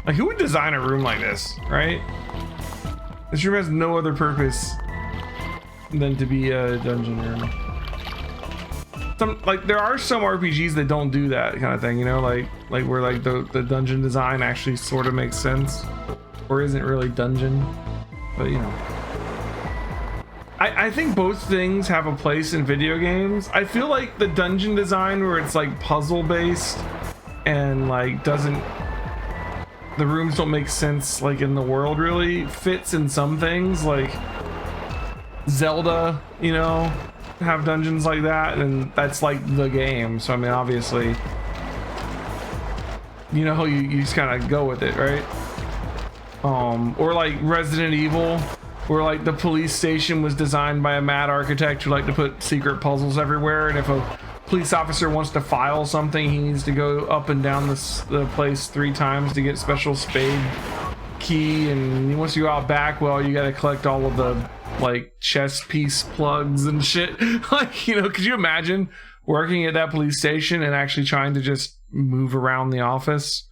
Like, who would design a room like this, right? This room has no other purpose than to be a dungeon room. Like, there are some RPGs that don't do that kind of thing, you know, like where like the dungeon design actually sort of makes sense, or isn't really dungeon, but you know. I think both things have a place in video games. I feel like the dungeon design where it's like puzzle based and like the rooms don't make sense like in the world really fits in some things, like Zelda, you know, have dungeons like that, and that's like the game. So I mean, obviously, you know, you just kind of go with it, right? Or like Resident Evil, where like the police station was designed by a mad architect who liked to put secret puzzles everywhere, and if a police officer wants to file something, he needs to go up and down the place 3 times to get special spade key, and once you go out back, well, you got to collect all of the like chess piece plugs and shit. Like, you know, could you imagine working at that police station and actually trying to just move around the office?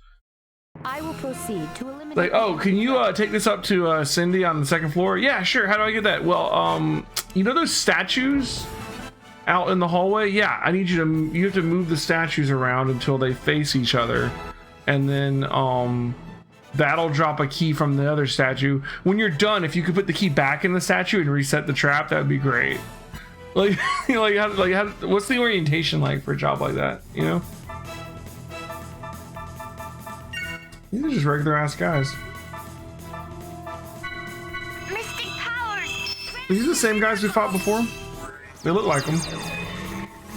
I will proceed to eliminate. Like, oh, can you take this up to Cindy on the 2nd floor? Yeah, sure. How do I get that? Well, you know those statues out in the hallway? Yeah, I need you have to move the statues around until they face each other, and then that'll drop a key from the other statue. When you're done, if you could put the key back in the statue and reset the trap, that would be great. Like, you know, how, what's the orientation like for a job like that, you know? These are just regular ass guys. Mystic powers. Are these the same guys we fought before? They look like them.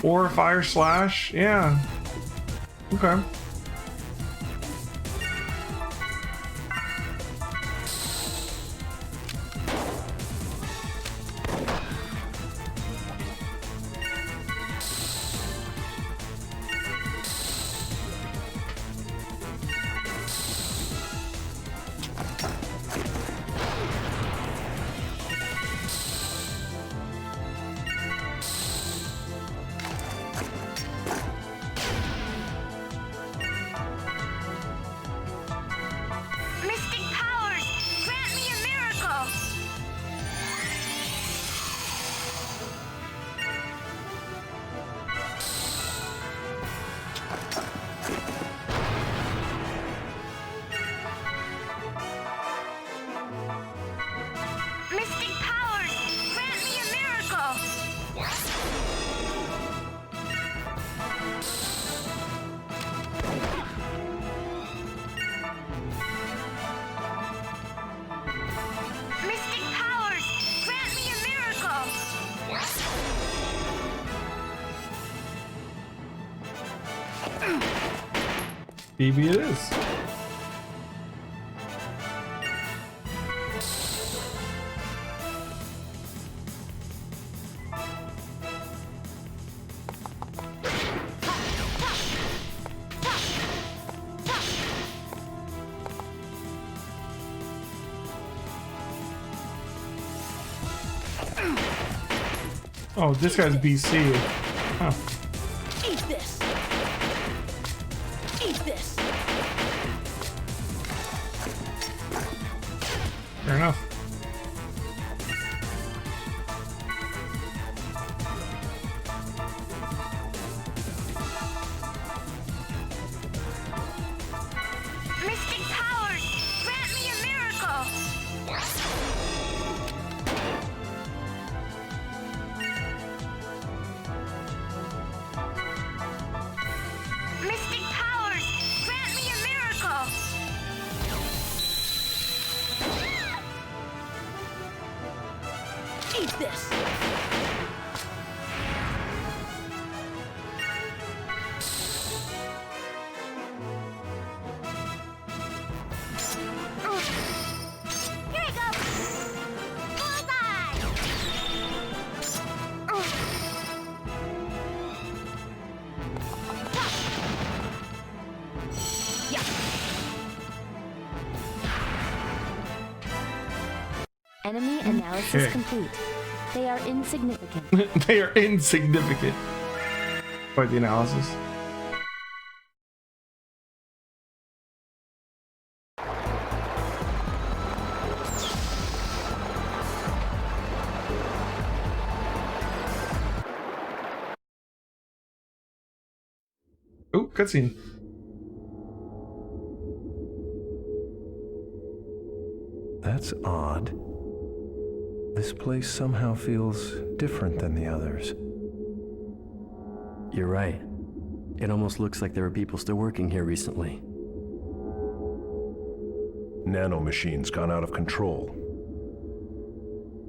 Or fire slash, yeah. Okay. Maybe it is. Oh, this guy's BC. Huh. Eat this. Eat this. Fair enough. Mystic powers, grant me a miracle. Mystic powers, grant me a miracle. Eat this. Here I go. Bullseye. Yeah. Enemy analysis Okay. complete. They are insignificant. They are insignificant. Quite the analysis. Oh, cutscene. That's odd. This place somehow feels different than the others. You're right. It almost looks like there were people still working here recently. Nanomachines gone out of control.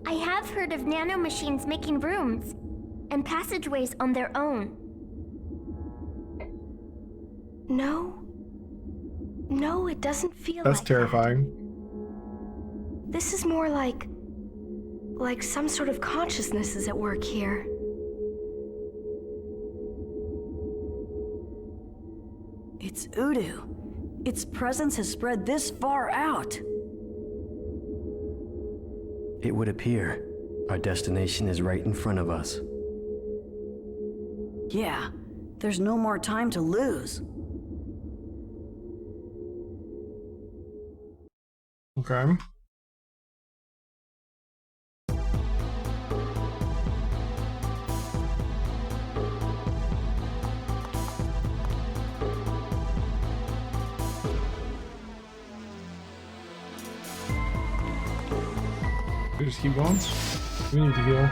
I have heard of nanomachines making rooms and passageways on their own. No, it doesn't feel That's like terrifying. that. This is more like some sort of consciousness is at work here. It's Udu. Its presence has spread this far out. It would appear our destination is right in front of us. Yeah, there's no more time to lose. Okay. We just keep going. We need to heal.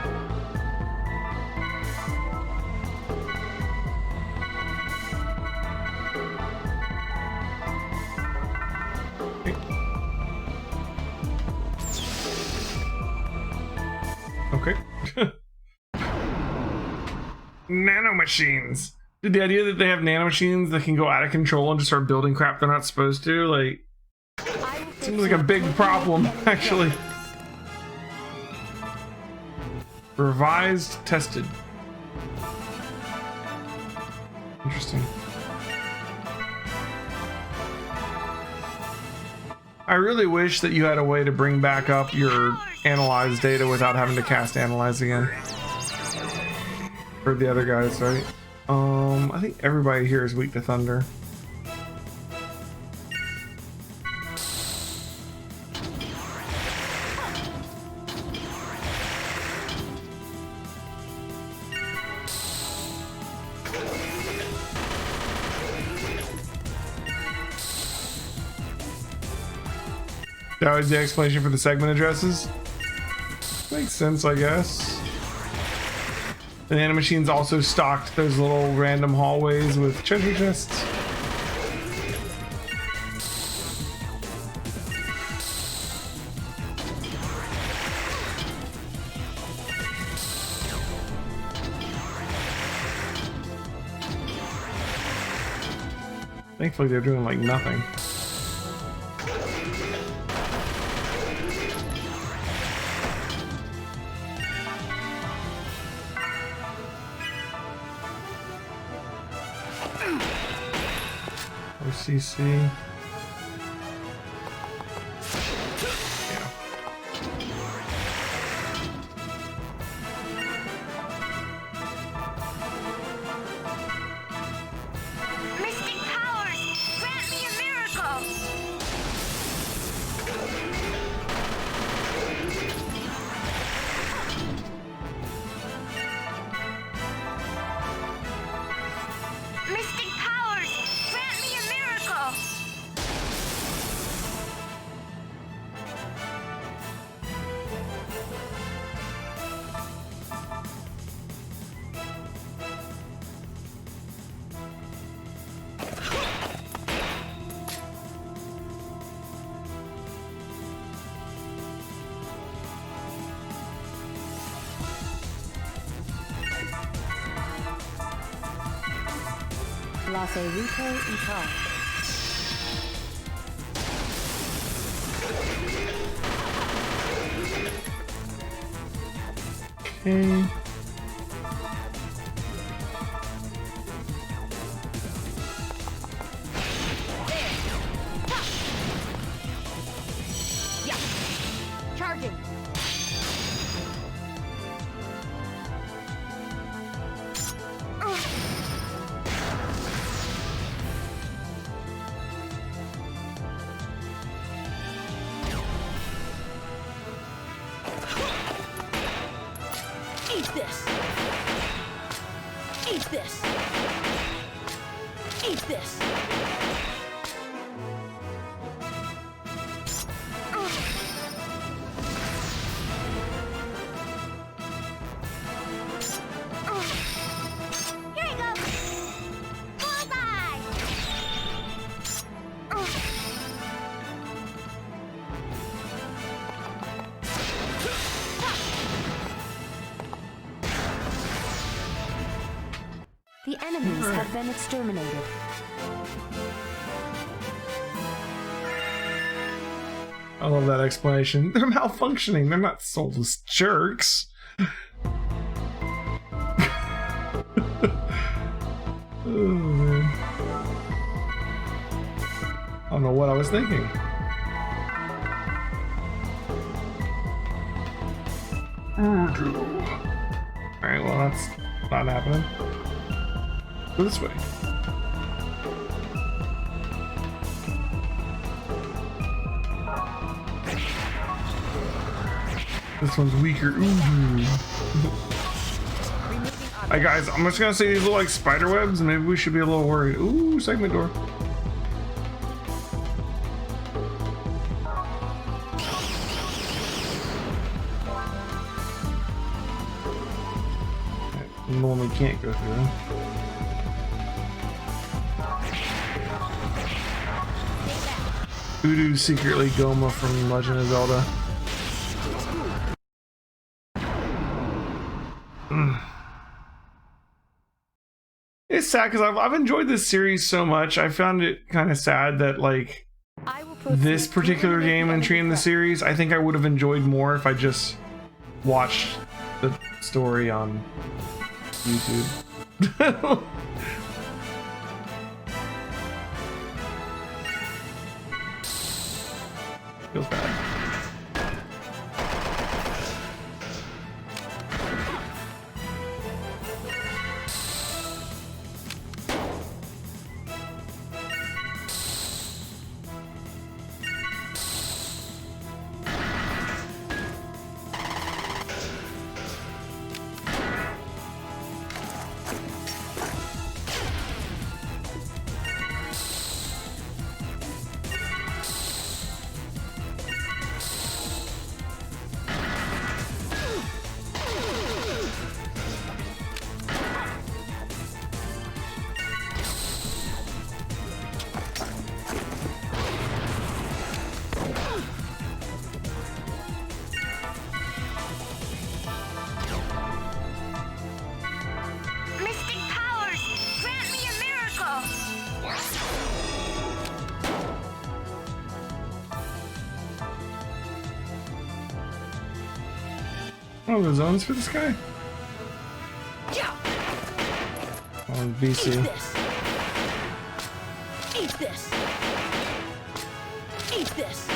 Okay. Nanomachines. Dude, the idea that they have nanomachines that can go out of control and just start building crap they're not supposed to, like, seems like a big problem, actually. Revised, tested. Interesting. I really wish that you had a way to bring back up your analyze data without having to cast analyze again. For the other guys, right? I think everybody here is weak to thunder. That was the explanation for the segment addresses. Makes sense, I guess. The nanomachines also stocked those little random hallways with treasure chests. Thankfully, they're doing like nothing. OCC. Yeah. Mystic powers, grant me a miracle! Mystic powers, grant me a miracle! Lasse Rito y Tal. Okay. Charging. Eat this. Enemies have been exterminated. I love that explanation. They're malfunctioning. They're not soulless jerks. Oh, man. I don't know what I was thinking. Alright, well, that's not happening. Go this way. This one's weaker. Ooh. Hey guys, I'm just gonna say these look like spider webs, and maybe we should be a little worried. Ooh, segment door. Normally can't go through them. Voodoo secretly Goma from Legend of Zelda. It's sad because I've enjoyed this series so much. I found it kind of sad that like this particular game entry in the series, I think I would have enjoyed more if I just watched the story on YouTube. Feels bad. Oh, the zones for this guy? Oh, BC. Eat this. Eat this.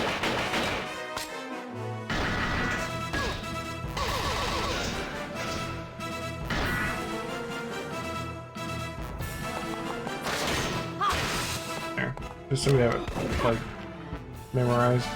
There. Just so we have it, like, memorized.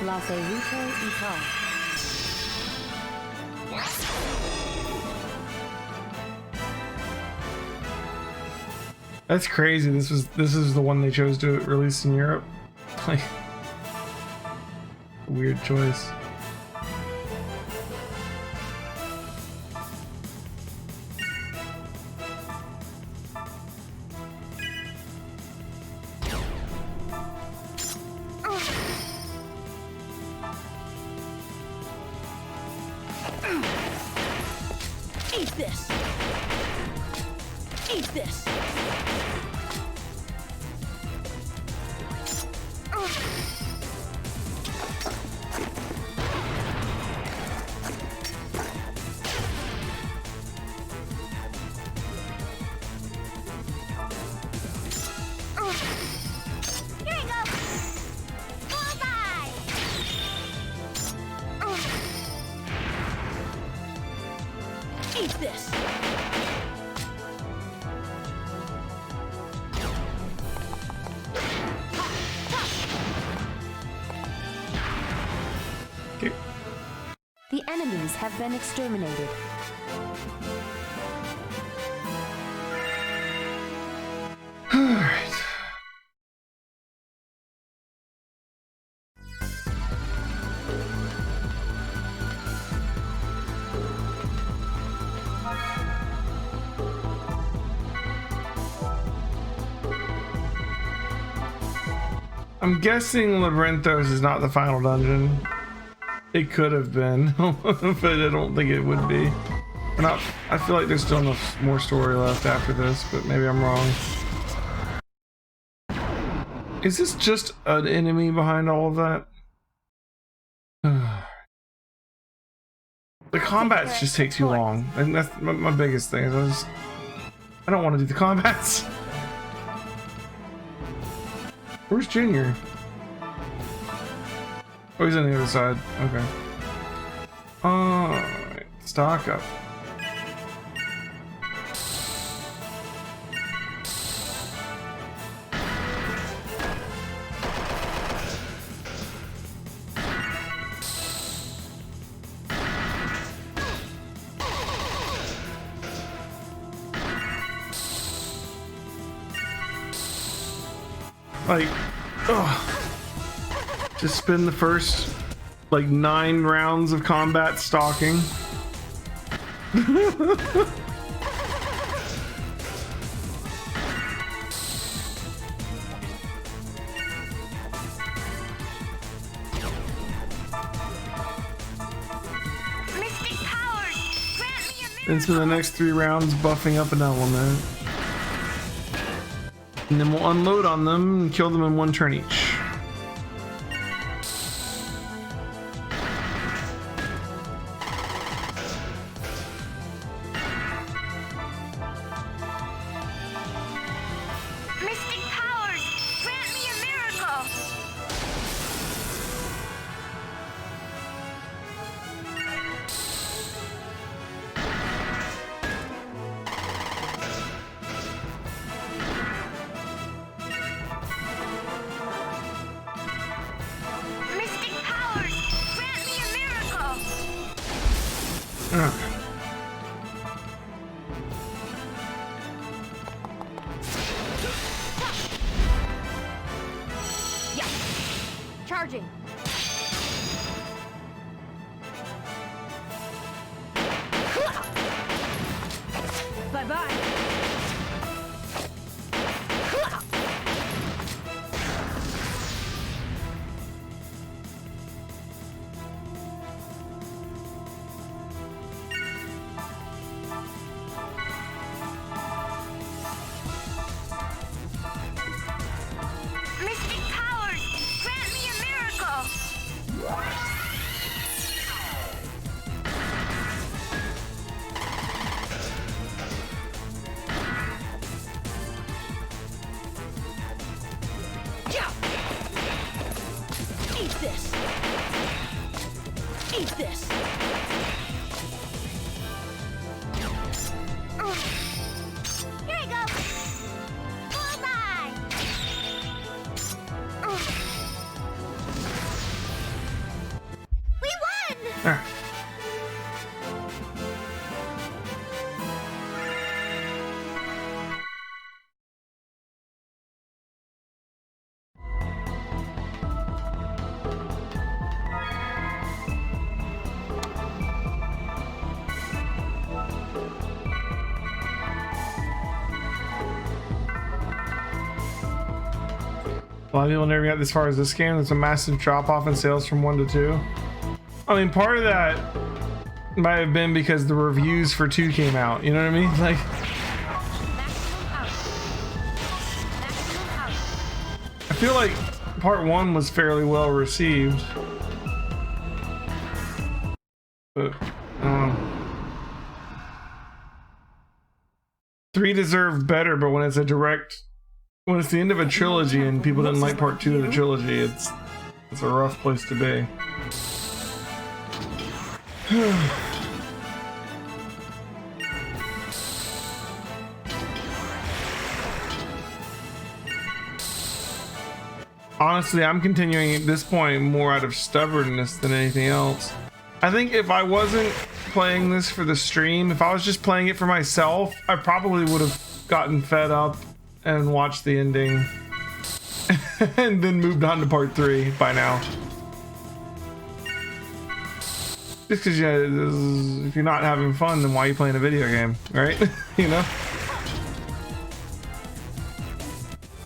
La Cerrito Ital. That's crazy. This is the one they chose to release in Europe. Like, weird choice. Eat this. Eat this. Here you go. Bullseye. Eat this. Okay. The enemies have been exterminated. Alright. I'm guessing Labyrinthos is not the final dungeon. It could have been, but I don't think it would be. Or not. I feel like there's still enough more story left after this, but maybe I'm wrong. Is this just an enemy behind all of that? The combats just take too long, and that's my biggest thing. Is I don't want to do the combats. Where's Junior? Oh, he's on the other side. Okay. Alright, stock up. Like, ugh. Just spend the first, like, 9 rounds of combat stalking. Mystic powers, grant me a And spend the next 3 rounds buffing up an element. And then we'll unload on them and kill them in 1 turn each. Mystic powers, grant me a miracle. Mystic powers, grant me a miracle. Ugh. Charging. Bye-bye. A lot of people never got this far as this game. There's a massive drop off in sales from 1 to 2. I mean, part of that might have been because the reviews for 2 came out. You know what I mean? Like, I feel like part 1 was fairly well received. But 3 deserved better, but when it's the end of a trilogy and people didn't like part 2 of the trilogy, it's a rough place to be. Honestly, I'm continuing at this point more out of stubbornness than anything else. I think if I wasn't playing this for the stream, if I was just playing it for myself, I probably would have gotten fed up and watched the ending and then moved on to part 3 by now. Just because if you're not having fun, then why are you playing a video game, right? You know?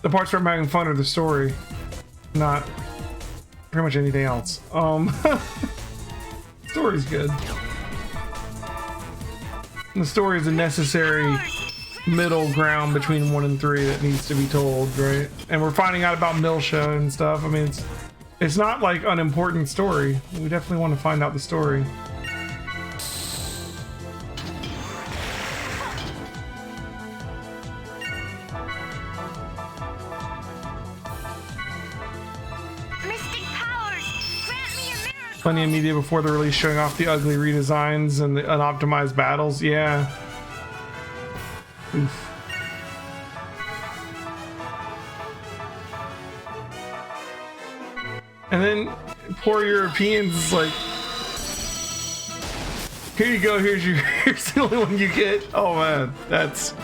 The parts where I'm having fun are the story, not pretty much anything else. Story's good. And the story is a necessary middle ground between 1 and 3 that needs to be told, right? And we're finding out about Milsha and stuff. I mean, it's not like unimportant story. We definitely want to find out the story. Mystic powers, grant me a miracle. Plenty of media before the release showing off the ugly redesigns and the unoptimized battles. Yeah. Oof. And then poor Europeans, like, here you go, here's the only one you get. Oh man, that's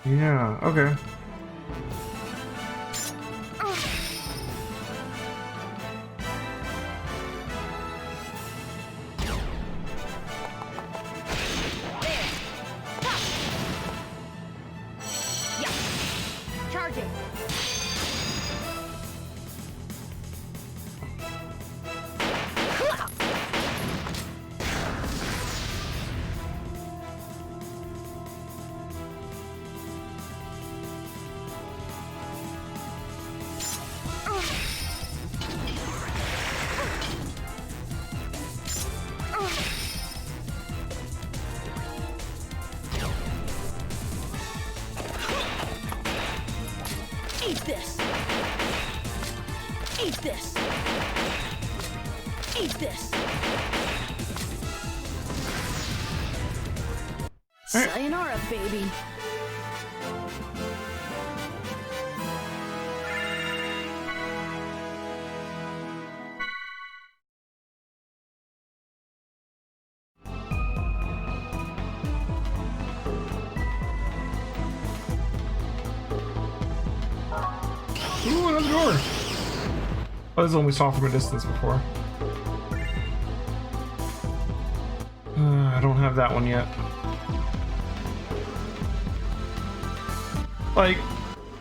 yeah, okay. Charging. Eat this! Eat this! Eat this! Sayonara, baby! Ooh, another door. Oh, this is one we saw from a distance before. I don't have that one yet. Like,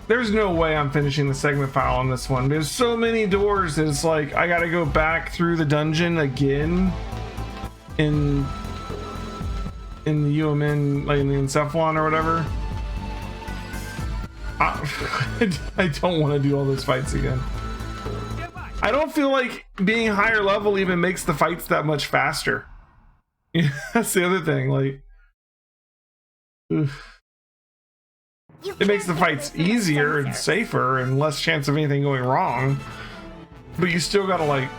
there's no way I'm finishing the segment file on this one. There's so many doors that it's like I gotta go back through the dungeon again in the UMN, like in the Encephalon or whatever. I don't want to do all those fights again. I don't feel like being higher level even makes the fights that much faster. Yeah, that's the other thing. Like, it makes the fights easier and safer and less chance of anything going wrong. But you still gotta, like,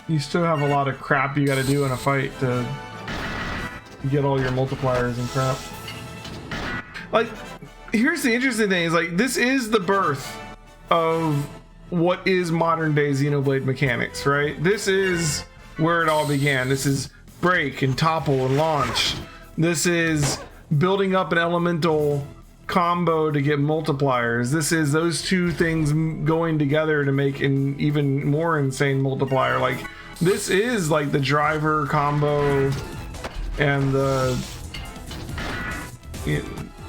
you still have a lot of crap you gotta do in a fight to get all your multipliers and crap. Like, here's the interesting thing, is like, this is the birth of what is modern day Xenoblade mechanics, right? This is where it all began. This is break and topple and launch. This is building up an elemental combo to get multipliers. This is those two things going together to make an even more insane multiplier. Like, this is like the driver combo and the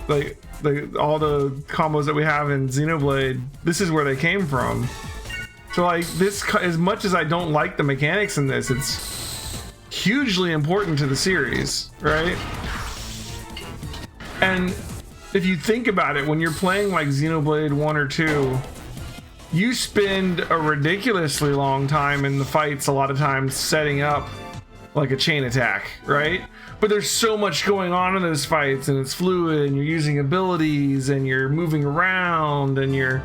all the combos that we have in Xenoblade, this is where they came from. So like this, as much as I don't like the mechanics in this, it's hugely important to the series, right? And if you think about it, when you're playing like Xenoblade 1 or 2, you spend a ridiculously long time in the fights, a lot of times setting up like a chain attack, right? But there's so much going on in those fights, and it's fluid, and you're using abilities, and you're moving around, and you're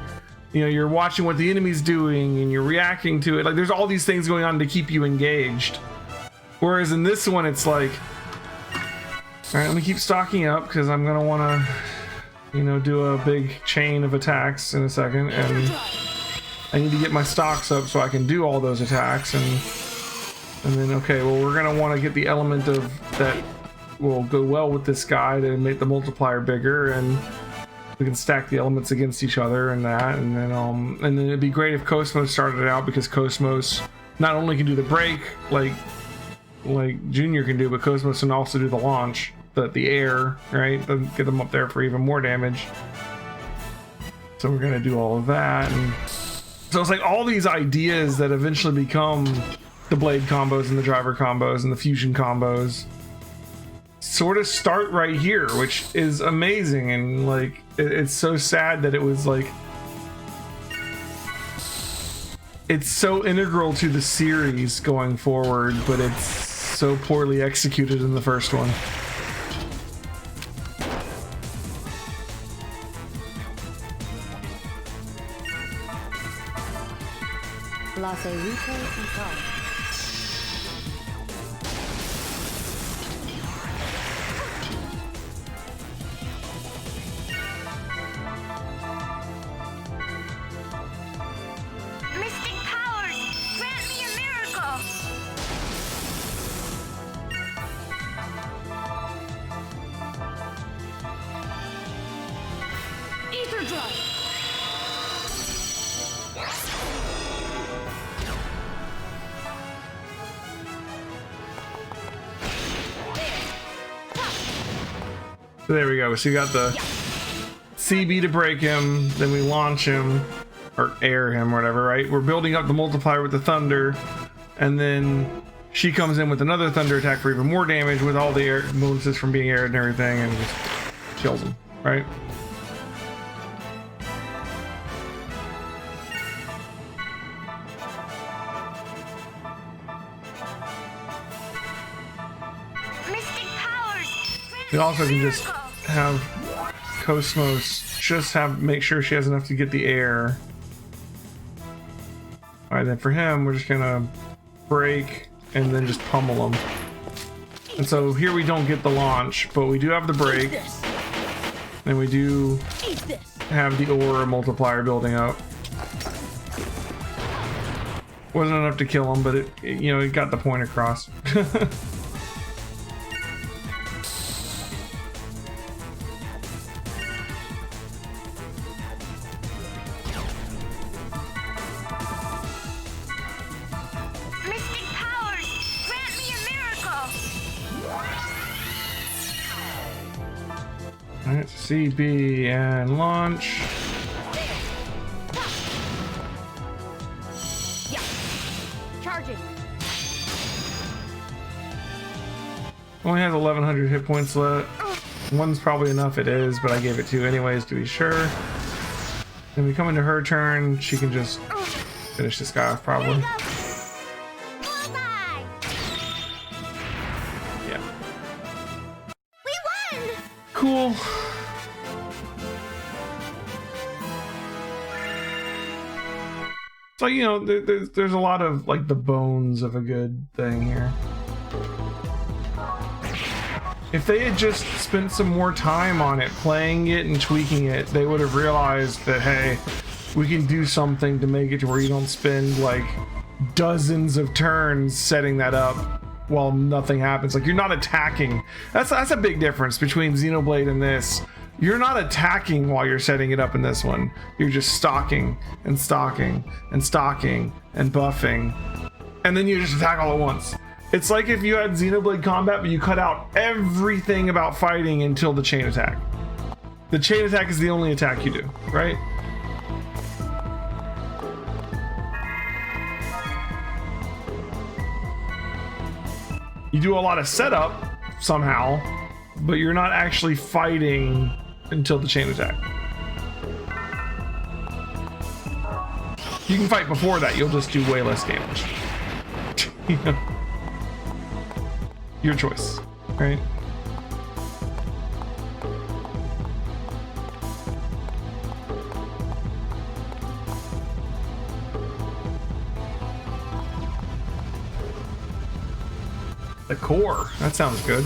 watching what the enemy's doing, and you're reacting to it. Like there's all these things going on to keep you engaged. Whereas in this one, it's like, all right, let me keep stocking up because I'm gonna want to, do a big chain of attacks in a second, and I need to get my stocks up so I can do all those attacks, and then okay, well we're gonna want to get the element of that will go well with this guy to make the multiplier bigger, and we can stack the elements against each other and that, and then it'd be great if Cosmos started out, because Cosmos not only can do the break like Junior can do, but Cosmos can also do the launch, the air, right? Get them up there for even more damage. So we're gonna do all of that, and so it's like all these ideas that eventually become the blade combos and the driver combos and the fusion combos sort of start right here, which is amazing. And like it's so sad that it was like, it's so integral to the series going forward, but it's so poorly executed in the first one. Lasse Rico and Carl. Mystic powers, grant me a miracle! Ether drive! So there we go. So you got the CB to break him, then we launch him, or air him, or whatever, right? We're building up the multiplier with the thunder, and then she comes in with another thunder attack for even more damage with all the air bonuses from being aired and everything, and just kills him, right? Mystic powers, grant We me also a can just miracle! have Cosmos just make sure she has enough to get the air. All right, then for him, we're just gonna break and then just pummel him. And so here we don't get the launch, but we do have the break, and we do have the aura multiplier building up. Wasn't enough to kill him, but it got the point across. Mystic powers, grant me a miracle! Alright, CB and launch. Charging. Only has 1100 hit points left. One's probably enough, it is, but I gave it 2 anyways to be sure. Then we come into her turn, she can just finish this guy off probably. Bullseye! Yeah. We won! Cool. So, there's a lot of like the bones of a good thing here. If they had just spent some more time on it, playing it and tweaking it, they would have realized that, hey, we can do something to make it to where you don't spend like dozens of turns setting that up while nothing happens. Like, you're not attacking. That's a big difference between Xenoblade and this. You're not attacking while you're setting it up in this one. You're just stalking and stalking and stalking and buffing, and then you just attack all at once. It's like if you had Xenoblade combat, but you cut out everything about fighting until the chain attack. The chain attack is the only attack you do, right? You do a lot of setup somehow, but you're not actually fighting until the chain attack. You can fight before that, you'll just do way less damage. Your choice, right? The core, that sounds good.